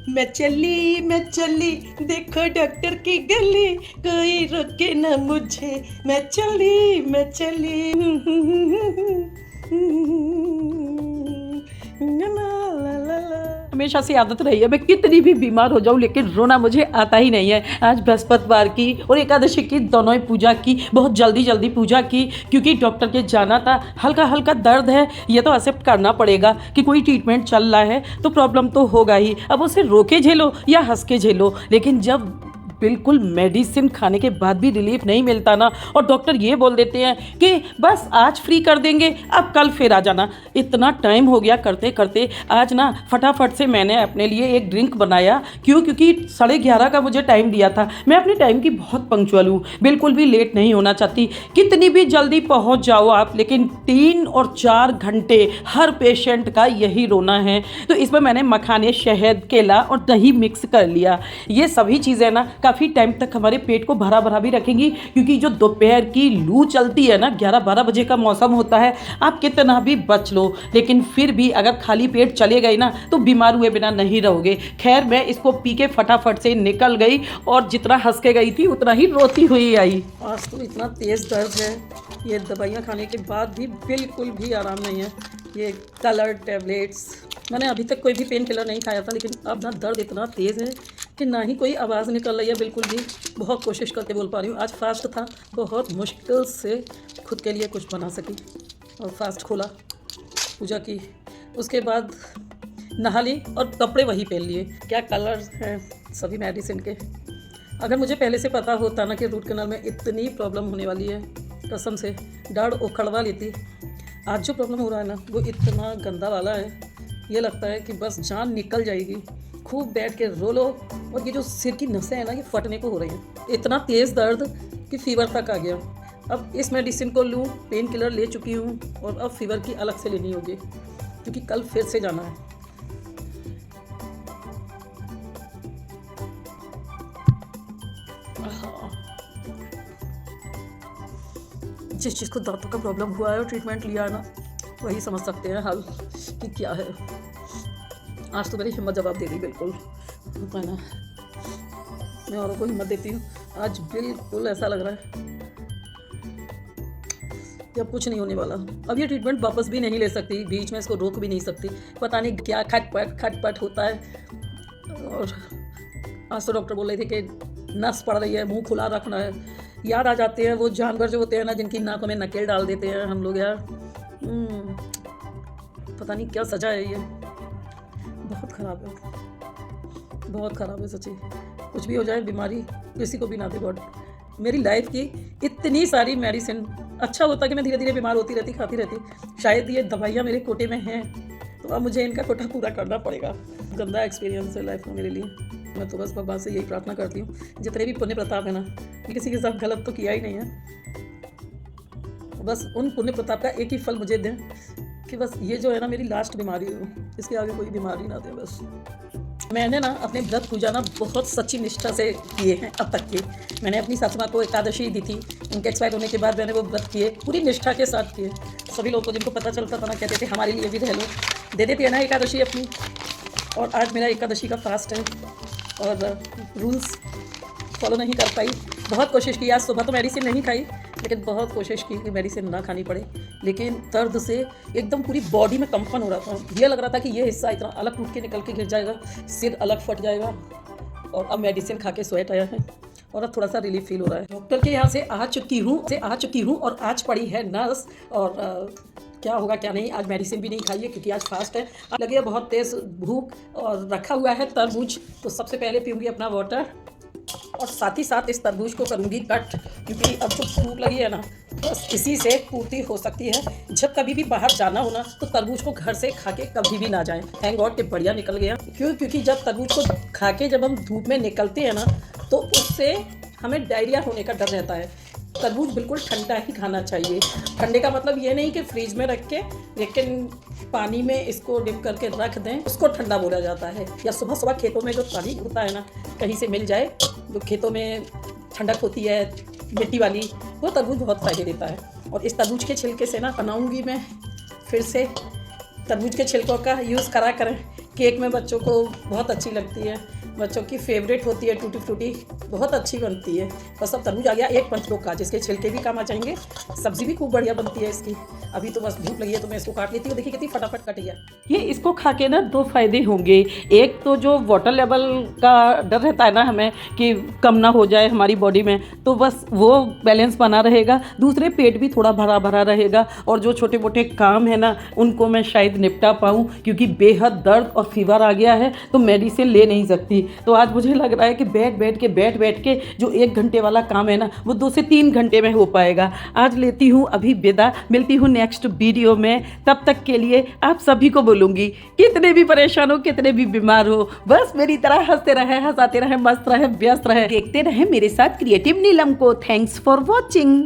मैं चली देखो डॉक्टर की गली, कोई रोके ना मुझे, मैं चली हमेशा से आदत रही है, मैं कितनी भी बीमार हो जाऊं लेकिन रोना मुझे आता ही नहीं है। आज बृहस्पतिवार की और एकादशी की दोनों ही पूजा की, बहुत जल्दी जल्दी पूजा की क्योंकि डॉक्टर के जाना था। हल्का हल्का दर्द है, ये तो एक्सेप्ट करना पड़ेगा कि कोई ट्रीटमेंट चल रहा है तो प्रॉब्लम तो होगा ही। अब उसे रो के झेलो या हंस के झेलो, लेकिन जब बिल्कुल मेडिसिन खाने के बाद भी रिलीफ नहीं मिलता ना, और डॉक्टर ये बोल देते हैं कि बस आज फ्री कर देंगे, अब कल फिर आ जाना। इतना टाइम हो गया करते करते, आज ना फटाफट से मैंने अपने लिए एक ड्रिंक बनाया। क्योंकि 11:30 का मुझे टाइम दिया था। मैं अपने टाइम की बहुत पंक्चुअल हूँ, बिल्कुल भी लेट नहीं होना चाहती। कितनी भी जल्दी पहुँच जाओ आप, लेकिन 3 और 4 घंटे हर पेशेंट का यही रोना है। तो इसमें मैंने मखाने, शहद, केला और दही मिक्स कर लिया। ये सभी चीज़ें ना काफ़ी टाइम तक हमारे पेट को भरा भरा भी रखेंगी, क्योंकि जो दोपहर की लू चलती है ना, 11-12 बजे का मौसम होता है। आप कितना भी बच लो, लेकिन फिर भी अगर खाली पेट चले गए ना तो बीमार हुए बिना नहीं रहोगे। खैर, मैं इसको पी के फटाफट से निकल गई, और जितना हंस के गई थी उतना ही रोती हुई आई। आज तो इतना तेज़ दर्द है, ये दवाइयाँ खाने के बाद भी बिल्कुल भी आराम नहीं है। ये कलर टैबलेट्स, मैंने अभी तक कोई भी पेन किलर नहीं खाया था, लेकिन अब ना दर्द इतना तेज़ है कि ना ही कोई आवाज़ निकल रही है बिल्कुल भी। बहुत कोशिश करके बोल पा रही हूँ। आज फास्ट था, बहुत मुश्किल से खुद के लिए कुछ बना सकी और फास्ट खोला, पूजा की, उसके बाद नहा ली और कपड़े वही पहन लिए। क्या कलर हैं सभी मेडिसिन के। अगर मुझे पहले से पता होता ना कि रूट कैनाल में इतनी प्रॉब्लम होने वाली है, कसम से डाढ़ उखड़वा लेती। आज जो प्रॉब्लम हो रहा है ना, वो इतना गंदा वाला है, ये लगता है कि बस जान निकल जाएगी। खूब बैठ के रो लो, और ये जो सिर की नसें हैं ना, ये फटने को हो रही हैं। इतना तेज़ दर्द कि फीवर तक आ गया। अब इस मेडिसिन को लूँ, पेन किलर ले चुकी हूँ, और अब फीवर की अलग से लेनी होगी क्योंकि कल फिर से जाना है। जिस चीज़ को दांतों का प्रॉब्लम हुआ है और ट्रीटमेंट लिया है ना, वही समझ सकते हैं हल कि क्या है। आज तो मेरी हिम्मत जवाब दे दी बिल्कुल, होता है ना, मैं औरों को हिम्मत देती हूँ। आज बिल्कुल ऐसा लग रहा है कि अब कुछ नहीं होने वाला। अब ये ट्रीटमेंट वापस भी नहीं ले सकती, बीच में इसको रोक भी नहीं सकती। पता नहीं क्या खटपट होता है। और आज तो डॉक्टर बोल रहे थे कि नस पड़ रही है, मुंह खुला रखना है। याद आ जाते हैं वो जानवर जो होते हैं ना, जिनकी नाकों में नकेल डाल देते हैं हम लोग। यार पता नहीं क्या सजा है ये, बहुत ख़राब है, बहुत ख़राब है सच्ची। कुछ भी हो जाए, बीमारी किसी को भी ना दे गॉड। मेरी लाइफ की इतनी सारी मेडिसिन, अच्छा होता कि मैं धीरे धीरे बीमार होती रहती, खाती रहती। शायद ये दवाइयाँ मेरे कोटे में हैं, तो अब मुझे इनका कोटा पूरा करना पड़ेगा। गंदा एक्सपीरियंस है लाइफ में मेरे लिए। मैं तो बस भगवान से यही प्रार्थना करती हूँ, जितने भी पुण्य प्रताप है ना, कि किसी के साथ गलत तो किया ही नहीं है, बस उन पुण्य प्रताप का एक ही फल मुझे दें कि बस ये जो है ना मेरी लास्ट बीमारी हो, इसके आगे कोई बीमारी ना दे बस। मैंने ना अपने व्रत पूजा ना बहुत सच्ची निष्ठा से किए हैं अब तक के। मैंने अपनी सासू माँ को एकादशी दी थी, उनके एक्सपायर होने के बाद मैंने वो व्रत किए, पूरी निष्ठा के साथ किए। सभी लोगों को जिनको पता चलता था ना, कहते थे हमारे लिए भी रह लो, दे देती है ना एकादशी अपनी। और आज मेरा एकादशी का फास्ट है, और रूल्स फॉलो नहीं कर पाई। बहुत कोशिश की, आज सुबह तो मेडिसिन नहीं खाई, लेकिन बहुत कोशिश की कि मेडिसिन ना खानी पड़े। लेकिन दर्द से एकदम पूरी बॉडी में कंपन हो रहा था। ये लग रहा था कि ये हिस्सा इतना अलग टूट के निकल के गिर जाएगा, सिर अलग फट जाएगा। और अब मेडिसिन खा के स्वेट आया है, और अब थोड़ा सा रिलीफ फील हो रहा है। डॉक्टर के यहाँ से आ चुकी हूँ और आज पड़ी है नर्स। और क्या होगा क्या नहीं, आज मेडिसिन भी नहीं खाइए क्योंकि आज फास्ट है। लगी है बहुत तेज़ भूख, और रखा हुआ है तरबूज, तो सबसे पहले पीऊँगी अपना वाटर, और साथ ही साथ इस तरबूज को करूँगी कट, क्योंकि अब जो भूख लगी है ना, बस इसी से पूर्ति हो सकती है। जब कभी भी बाहर जाना हो ना, तो तरबूज को घर से खा के कभी भी ना जाएं। थैंक गॉड कि बढ़िया निकल गया। क्योंकि जब तरबूज को खा के जब हम धूप में निकलते हैं ना, तो उससे हमें डायरिया होने का डर रहता है। तरबूज बिल्कुल ठंडा ही खाना चाहिए। ठंडे का मतलब ये नहीं कि फ्रिज में रख के, लेकिन पानी में इसको डिप करके रख दें, उसको ठंडा बोला जाता है। या सुबह सुबह खेतों में जो पानी होता है ना, कहीं से मिल जाए, जो खेतों में ठंडक होती है मिट्टी वाली, वो तरबूज बहुत फ़ायदे देता है। और इस तरबूज के छिलके से ना बनाऊँगी मैं फिर से तरबूज के छिलकों का यूज़ करा करें, केक में बच्चों को बहुत अच्छी लगती है, बच्चों की फेवरेट होती है टूटी फ्रूटी, बहुत अच्छी बनती है। बस अब तरबूज आ गया एक पंचलोक का, जिसके छिलके भी काम आ जाएंगे, सब्जी भी खूब बढ़िया बनती है इसकी। अभी तो बस भूख लगी है तो मैं इसको काट लेती हूँ। देखिए कितनी फटाफट कट गया ये। इसको खा के ना 2 फायदे होंगे। एक तो जो वाटर लेवल का डर रहता है ना हमें कि कम ना हो जाए हमारी बॉडी में, तो बस वो बैलेंस बना रहेगा। दूसरे पेट भी थोड़ा भरा भरा रहेगा और जो छोटे मोटे काम है ना उनको मैं शायद निपटा पाऊँ, क्योंकि बेहद दर्द और फीवर आ गया है तो मेडिसिन ले नहीं सकती। तो आज मुझे लग रहा है कि बैठ बैठ के जो 1 घंटे वाला काम है ना वो 2 से 3 घंटे में हो पाएगा। आज लेती हूँ अभी विदा, मिलती हूँ नेक्स्ट वीडियो में। तब तक के लिए आप सभी को बोलूँगी, कितने भी परेशान हो, कितने भी बीमार हो, बस मेरी तरह हंसते रहे, हंसाते रहे, मस्त रहे, व्यस्त रहे, देखते रहे मेरे साथ क्रिएटिव नीलम को। Thanks for watching.